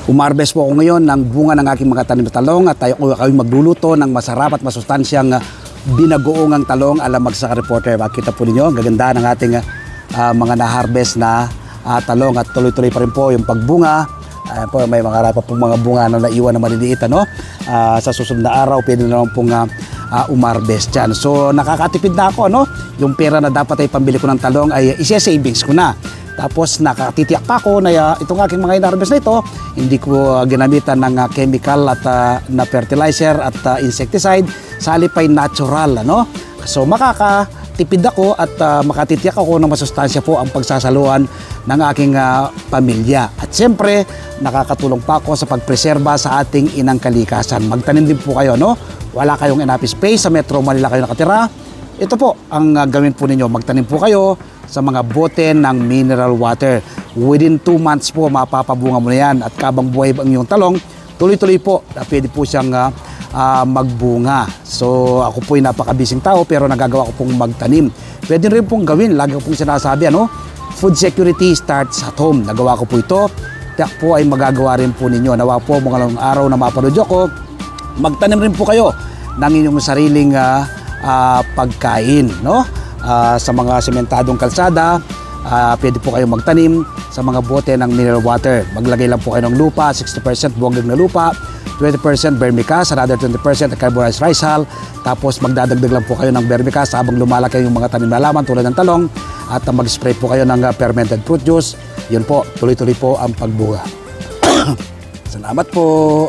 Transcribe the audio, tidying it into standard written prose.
Umarbes po ako ngayon ng bunga ng aking mga tanim na talong at tayo magluluto ng masarap at masustansyang binagoongang talong alam sa reporter. Makita po ninyo, ang gaganda ng ating mga na-harvest na talong at tuloy-tuloy pa rin po yung pagbunga. Po, may mga rapa pong mga bunga na naiwan na maliliit. Sa susunod na araw, pwede na lang pong umarbest dyan. So nakakatipid na ako. Yung pera na dapat ay pambili ko ng talong ay isa-savings ko na. Tapos nakatitiyak pa ako na itong aking mga in-harvest na ito, hindi ko ginamitan ng chemical at na fertilizer at insecticide, sa halip ay natural. So makakatipid ako at makatitiyak ako na masustansya po ang pagsasaluhan ng aking pamilya. At siyempre, nakakatulong pa ako sa pagpreserba sa ating inang kalikasan. Magtanim din po kayo, wala kayong enough space, sa Metro Manila kayo nakatira. Ito po ang gawin po ninyo, magtanim po kayo sa mga bote ng mineral water. Within 2 months po, mapapabunga mo na yan. At kabang buhay ang iyong talong, tuloy-tuloy po, pwede po siyang magbunga. So ako po'y napakabising tao, pero nagagawa ko pong magtanim. Pwede rin pong gawin, lagi ko pong sinasabi, food security starts at home. Nagawa ko po ito, tiyak po ay magagawa rin po ninyo. Nawa po mga araw na mapanood ko, magtanim rin po kayo ng inyong sariling pagkain, sa mga sementadong kalsada, pwede po kayong magtanim sa mga bote ng mineral water. Maglagay lang po kayo ng lupa, 60% buwagag na lupa, 20% vermicast, another 20% carbonized rice hull. Tapos magdadagdag lang po kayo ng vermicast habang lumalaki yung mga tanim na halaman tulad ng talong, at mag-spray po kayo ng fermented fruit juice. Yun po, tuloy-tuloy po ang pagbunga. Salamat po.